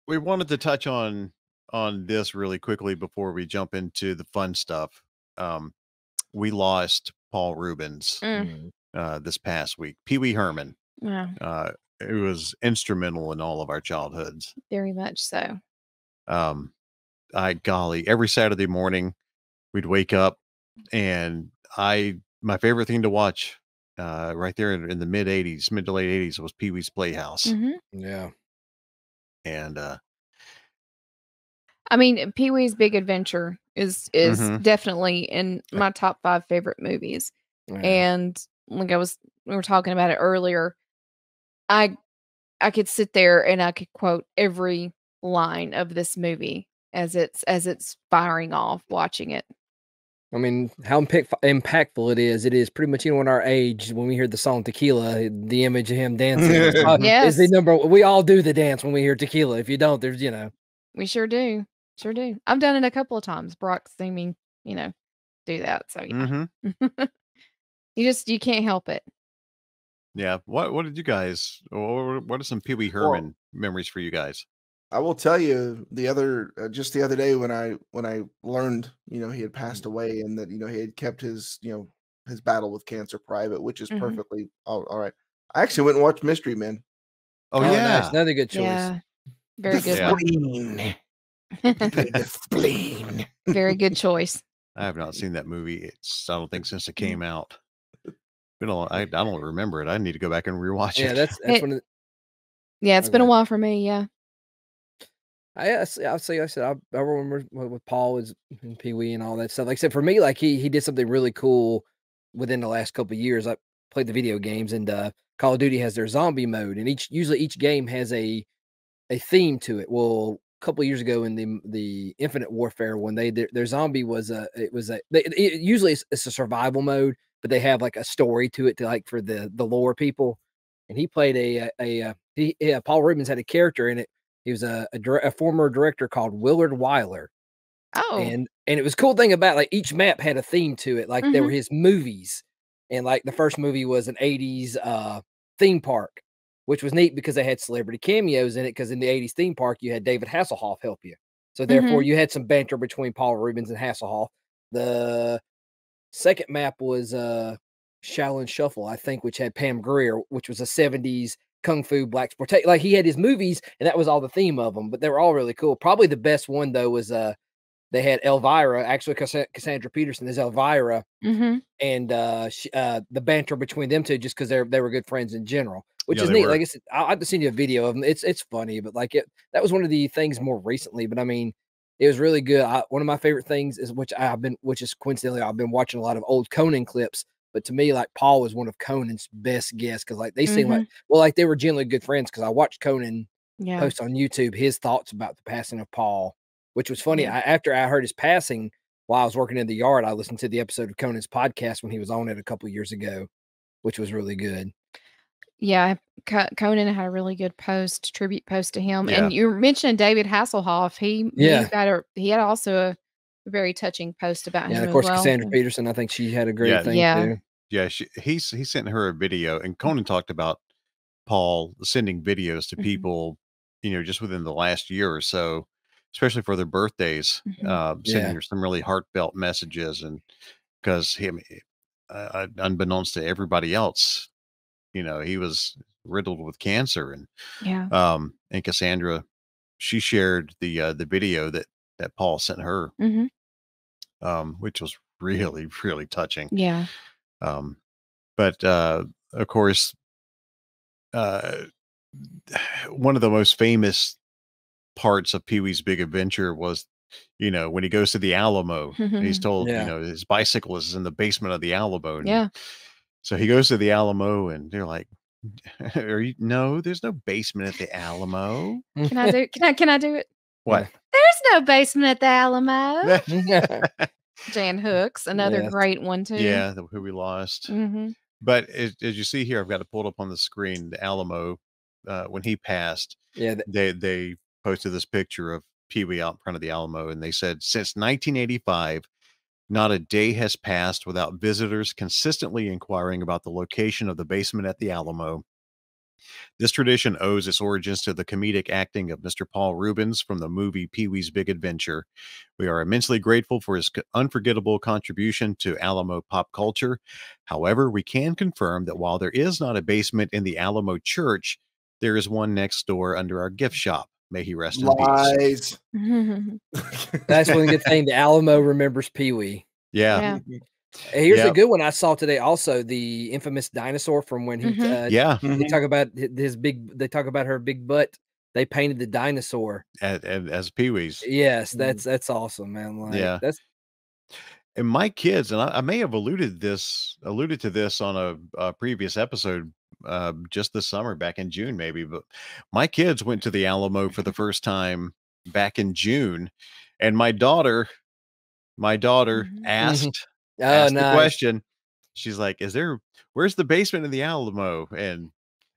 We wanted to touch on this really quickly before we jump into the fun stuff. Um, we lost Paul Reubens Mm, this past week. Pee Wee Herman. yeah, It was instrumental in all of our childhoods. very much so. Um, golly, every Saturday morning we'd wake up and my favorite thing to watch right there in the mid to late 80s was Pee Wee's Playhouse. Hmm. Yeah. And I mean, Pee Wee's Big Adventure is mhm. definitely in my top 5 favorite movies. Yeah. And like we were talking about it earlier, I I could sit there and I could quote every line of this movie as it's firing off watching it. I mean, how impactful it is. It is pretty much, in our age, when we hear the song Tequila, the image of him dancing is the Yes, number. We all do the dance when we hear Tequila. If you don't, there's, we sure do. Sure do. I've done it a couple of times. Brock's seen me, you know, do that. So yeah. Mhm. You can't help it. Yeah. What did you guys? What are some Pee Wee Well, Herman memories for you guys? I will tell you just the other day when I learned, he had passed away and that, he had kept his battle with cancer private, which is Mhm. perfectly all right. I actually went and watched Mystery Men. Oh, nice. yeah. Another good choice. Yeah. Very The good Yeah. one. spleen. The spleen. Very good choice. I have not seen that movie. I don't think since it came out. I don't remember it. I need to go back and rewatch Yeah, it. that's It- one of the, Yeah, it's Oh, been go a ahead. while for me, yeah. I said I remember with Paul was and Pee Wee and all that stuff. Like I said, for me, like he did something really cool within the last couple of years. I played the video games, and Call of Duty has their zombie mode, and usually each game has a theme to it. Well, a couple of years ago in the Infinite Warfare one, their zombie was usually it's a survival mode, but they have like a story to it, to like for the lore people. And he played Paul Reubens had a character in it. He was a former director called Willard Wyler, Oh. and it was a cool thing about, like, each map had a theme to it, like they were his movies, and like the first movie was an 80s theme park, which was neat because they had celebrity cameos in it, because in the 80s theme park you had David Hasselhoff help you, so therefore you had some banter between Paul Reubens and Hasselhoff. The second map was Shaolin Shuffle, I think, which had Pam Grier, which was a 70s kung fu black sport. Like, he had his movies, and that was all the theme of them, but they were all really cool. Probably the best one though was they had Elvira, actually Cassandra Peterson is Elvira, and the banter between them two, just because they were good friends in general, which Yeah, is they neat. were. Like I said, I'll have to send you a video of them. It's funny, but like that was one of the things more recently. But I mean, it was really good. One of my favorite things is which is coincidentally I've been watching a lot of old Conan clips. But to me, like, Paul was one of Conan's best guests, because like they seem like they were generally good friends. Because I watched Conan Yeah. post on YouTube his thoughts about the passing of Paul, which was funny. Yeah. After I heard his passing, while I was working in the yard, I listened to the episode of Conan's podcast when he was on it a couple of years ago, which was really good. Yeah, Conan had a really good tribute post to him. Yeah. And you mentioned David Hasselhoff. He had also a very touching post about him Yeah, of as course, well. Cassandra Peterson, I think she had a great Yeah. thing Yeah. too. Yeah, he sent her a video, and Conan talked about Paul sending videos to people, just within the last year or so, especially for their birthdays, sending Yeah. her some really heartfelt messages, and because him, unbeknownst to everybody else, he was riddled with cancer, and Yeah. and Cassandra, she shared the video that Paul sent her, which was really, really touching. Yeah. But of course, uh, one of the most famous parts of Pee Wee's Big Adventure was, when he goes to the Alamo, and he's told, Yeah. his bicycle is in the basement of the Alamo. And Yeah. so he goes to the Alamo, and they're like, no, there's no basement at the Alamo. Can I do it? What? There's no basement at the Alamo. Jan Hooks, another Yes. great one too. Yeah, who we lost. But as you see here, I've got to pull it up on the screen, the Alamo, when he passed, Yeah. they posted this picture of Pee Wee out in front of the Alamo, and they said, since 1985, not a day has passed without visitors consistently inquiring about the location of the basement at the Alamo. This tradition owes its origins to the comedic acting of Mr. Paul Reubens from the movie Pee-wee's Big Adventure. We are immensely grateful for his unforgettable contribution to Alamo pop culture. However, we can confirm that while there is not a basement in the Alamo Church, there is one next door under our gift shop. May he rest in peace. Lies. That's one good thing. The Alamo remembers Pee-wee. Yeah. Here's a Yep. good one I saw today. Also, the infamous dinosaur from when he, Yeah. they talk about his big. They talk about her big butt. They painted the dinosaur As Pee-wee's. Yes, that's awesome, man. Like, Yeah. that's And my kids, and I may have alluded to this on a previous episode just this summer, back in June, maybe. But my kids went to the Alamo for the first time back in June, and my daughter asked oh, the nice. question. She's like, where's the basement in the Alamo? And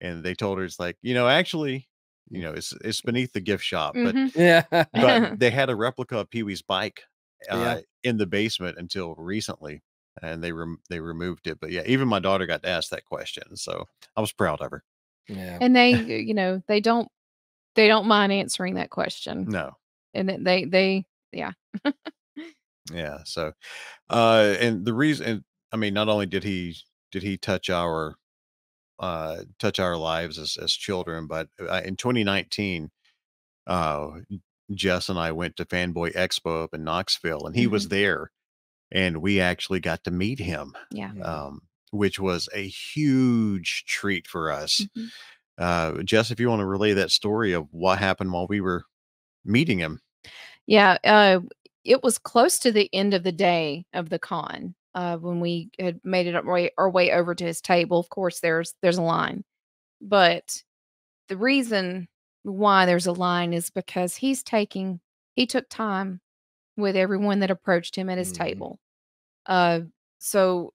they told her, it's like, actually, it's beneath the gift shop. But Yeah, but they had a replica of Pee-wee's bike Yeah. in the basement until recently, and they removed it. But yeah, even my daughter got to ask that question, so I was proud of her. yeah. And they don't mind answering that question. No. And they yeah. Yeah. So, and the reason, and I mean, not only did he touch our lives as children, but in 2019, Jess and I went to Fanboy Expo up in Knoxville, and he was there, and we actually got to meet him. Yeah. Which was a huge treat for us. Jess, if you want to relay that story of what happened while we were meeting him. Yeah, it was close to the end of the day of the con, when we had made it our way over to his table. Of course, there's a line, but the reason why there's a line is because he took time with everyone that approached him at his table. So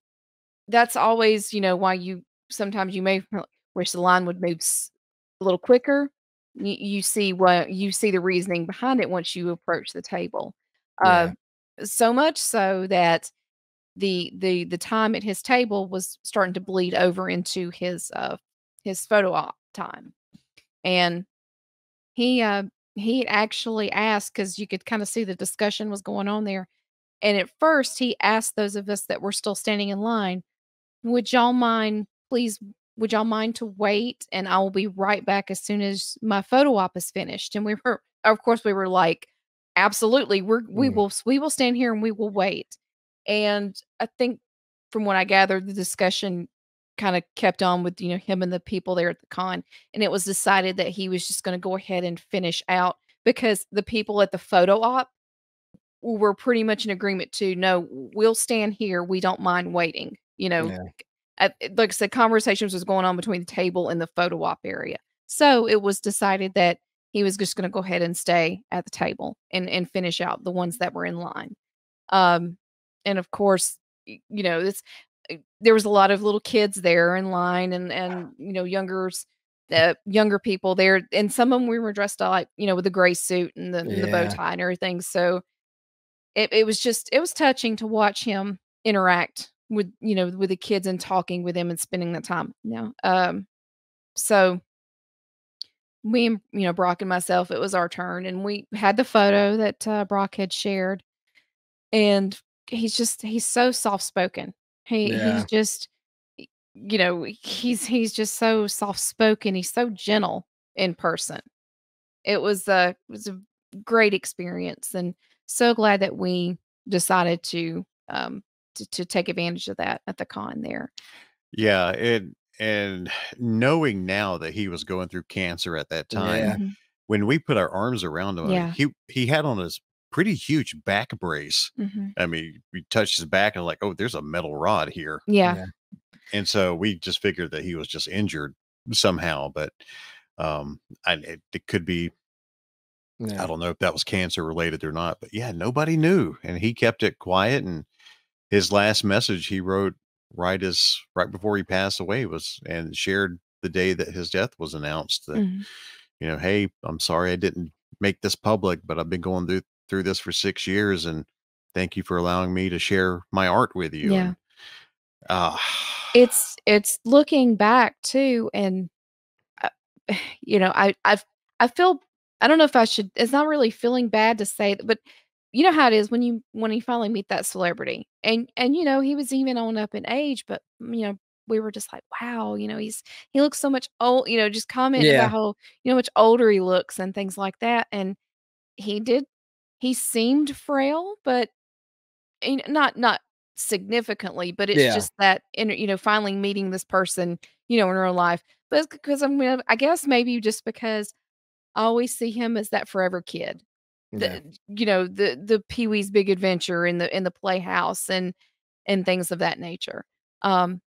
that's always, why sometimes you may wish the line would move a little quicker. You see the reasoning behind it once you approach the table. Yeah. So much so that the time at his table was starting to bleed over into his photo op time. And he actually asked, because you could kind of see the discussion was going on there. And at first he asked those of us that were still standing in line, would y'all mind to wait, and I will be right back as soon as my photo op is finished. And of course we were like, absolutely, we will stand here and we will wait. And I think from what I gathered, the discussion kind of kept on with, him and the people there at the con. And it was decided that he was just going to go ahead and finish out, because the people at the photo op were pretty much in agreement to, no, we'll stand here. We don't mind waiting. Yeah. Like I said, conversations was going on between the table and the photo op area. So it was decided that he was just going to go ahead and stay at the table and finish out the ones that were in line. And of course, there was a lot of little kids there in line, and younger people there, and some of them we were dressed like, with the gray suit and the bow tie and everything. So it was touching to watch him interact with the kids and talking with them and spending that time. So me and Brock and myself, it was our turn, and we had the photo that Brock had shared. And he's so soft spoken. He's just he's just so soft spoken. He's so gentle in person. It was a great experience, and so glad that we decided to take advantage of that at the con there. Yeah, and knowing now that he was going through cancer at that time, when we put our arms around him, he had on his pretty huge back brace. I mean, we touched his back and like, oh, there's a metal rod here. Yeah. And so we just figured that he was just injured somehow, but it could be, I don't know if that was cancer related or not, but yeah, nobody knew. And he kept it quiet. And his last message he wrote right before he passed away and shared the day that his death was announced, that, hey, I'm sorry I didn't make this public, but I've been going through this for 6 years, and thank you for allowing me to share my art with you. Yeah. And, it's looking back too, and you know, I feel, I don't know if I should, it's not really feeling bad to say, but you know how it is when you finally meet that celebrity, and you know, he was even on up in age, but you know, we were just like, wow, you know, he looks so much old, you know, just commenting about Yeah. how, you know, much older he looks and things like that. And he did, he seemed frail, but not significantly, but it's Yeah. just that in, you know, finally meeting this person, you know, in real life. But it's because I mean, I guess maybe just because I always see him as that forever kid. Yeah. You know, the Pee-wee's Big Adventure in the playhouse and things of that nature. Um,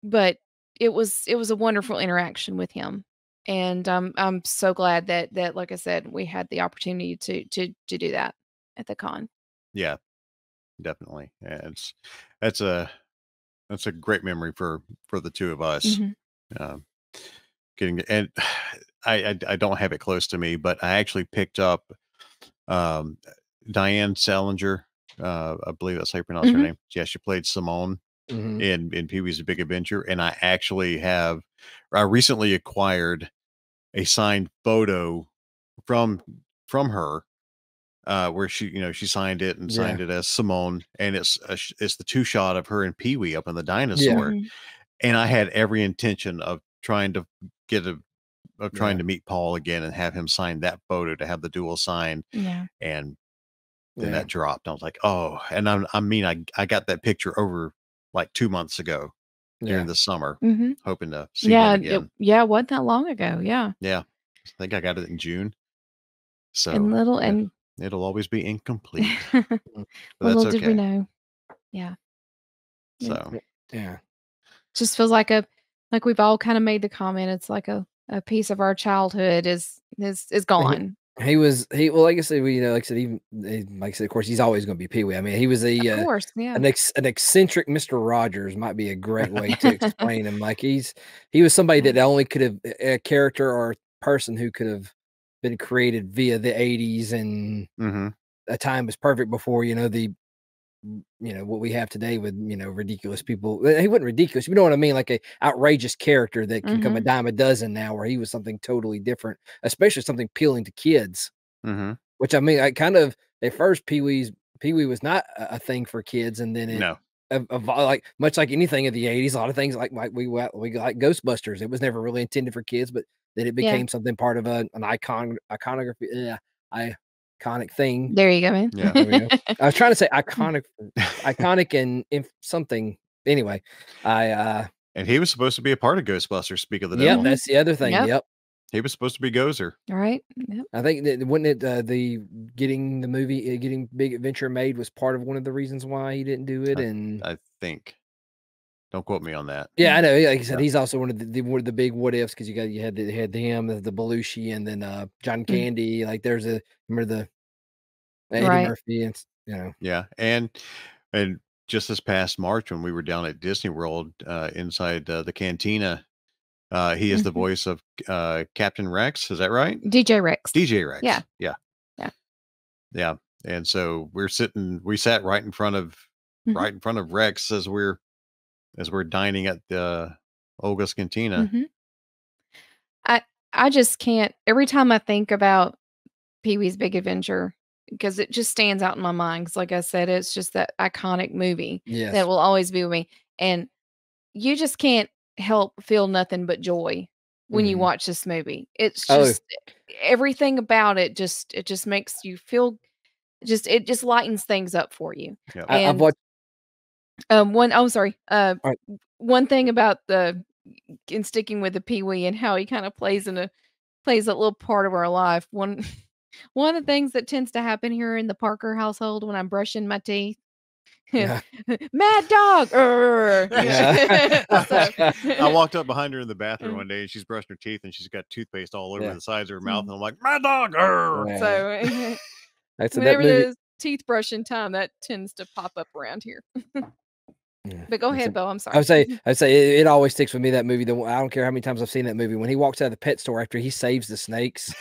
but it was a wonderful interaction with him. And I'm so glad that like I said, we had the opportunity to do that at the con. Yeah, definitely. Yeah, that's a that's a great memory for the two of us. Mhm. Um, getting and I don't have it close to me, but I actually picked up um, Diane Salinger. I believe that's how you pronounce her Mhm. name. Yeah, she played Simone Mhm. in Pee Wee's Big Adventure, and I recently acquired a signed photo from from her where she, you know, she signed it and Yeah. signed it as Simone, and it's the two shot of her and Pee Wee up in the Yeah. dinosaur, Mhm. and I had every intention get a of trying Yeah. to meet Paul again and have him sign that photo to have the dual signed, Yeah. and then Yeah. that dropped. I was like, oh, and I got that picture over like 2 months ago during Yeah. the summer, Mhm. hoping to see him Yeah, again. yeah, it wasn't that long ago, yeah. Yeah, I think I got it in June, And so little it, and it'll always be incomplete, Mm. but that's little did we okay. know. Yeah. It So Yeah. just feels like we've all kinda made the comment, it's like a piece of our childhood is He gone. well, like I said, we, you know, like I said, even like I said, of course, he's always going to be Pee Wee. I mean, he was Of course, yeah. an eccentric Mister Rogers might be a great way to explain him. Like he was somebody Yeah. that only could have a character or person who could have been created via the 80s, and mhm, a time was perfect before, you know, you know, what we have today with, you know, ridiculous people. He wasn't ridiculous, you know what I mean? Like a outrageous character that can come a Mhm. dime a dozen now, where he was something totally different, especially something appealing to kids. mhm. Which I mean, I kind of at first Pee Wee was not a thing for kids, and then it No. like much like anything of the 80s, a lot of things like we like Ghostbusters. It was never really intended for kids, but then it Yeah. became something part of an iconography, iconic thing. There you go, man. Yeah. There we go. I was trying to say iconic and if something. Anyway, I And he was supposed to be a part of Ghostbusters, speak of the yep, devil. Mhm. that's the other thing. Yep. Yep. He was supposed to be Gozer. Right. Yep. I think that wasn't it the getting the movie getting Big Adventure made was part of one of the reasons why he didn't do it, I and I think. Don't quote me on that. yeah, I Mhm. know. Like I said, Yeah. he's also one of the big what ifs because you had him, the Belushi, and then John Mm. Candy. Like there's a remember the Eddie Right. Murphy and you know Yeah. And just this past March when we were down at Disney World, inside the cantina, he is the Mhm. voice of Captain Rex. Is that right? DJ Rex. DJ Yeah. Rex. Yeah. Yeah. Yeah. And so we sat Mhm. right in front of Rex as we're dining at the Olga's Cantina. Mhm. I I just can't, every time I think about Pee-wee's Big Adventure, because it just stands out in my mind. Because, like I said, it's just that iconic movie that yes, will always be with me, and you just can't help feel nothing but joy when you hmm watch this movie. It's oh just everything about it just makes you feel, just it just lightens things up for you. Yep. I've And, watched. one oh, sorry, All right, one thing about the in sticking with the Pee-wee and how he kinda plays a little part of our life. One of the things that tends to happen here in the Parker household when I'm brushing my teeth, yeah, "Mad dog, "Arr," you yeah, know? So I walked up behind her in the bathroom Mm, one day and she's brushing her teeth and she's got toothpaste all over yeah, the sides of her mouth. mm. And I'm like, my dog. Arr! yeah. So, Like I said, that whenever movie. there's teeth brushing time, that tends to pop up around here. Yeah, But go like I ahead, said, Bo, I'm sorry. I would say it always sticks with me that movie. I don't care how many times I've seen that movie. When he walks out of the pet store after he saves the snakes,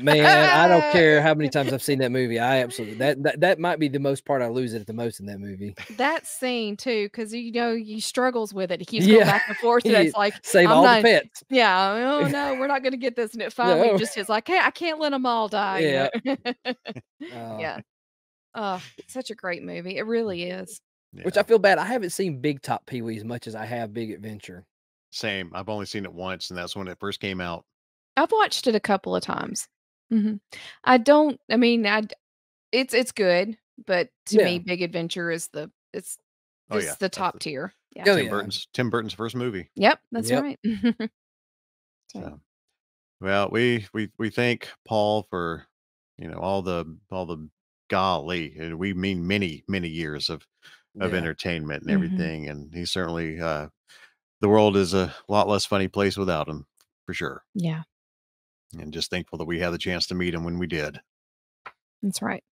Man, I don't care how many times I've seen that movie. I absolutely that might be the most part I lose it the most in that movie. That scene too, because he struggles with it. He keeps going back and forth, and it's like save I'm all the not. pets. Yeah. Oh no, we're not going to get this, and it finally No. just is like, hey, I can't let them all die. Yeah. Yeah. Oh, such a great movie. It really is. Which I feel bad. I haven't seen Big Top Pee-wee as much as I have Big Adventure. Same. I've only seen it once, and that's when it first came out. I've watched it a couple of times. I don't. I mean, it's good, but to me, Big Adventure is the top tier. Yeah. Tim Burton's first movie. Yep, that's right. So, well, we thank Paul for all the golly, and we mean many years of entertainment and everything, and he certainly the world is a lot less funny place without him, for sure. Yeah. And just thankful that we had the chance to meet him when we did. That's right.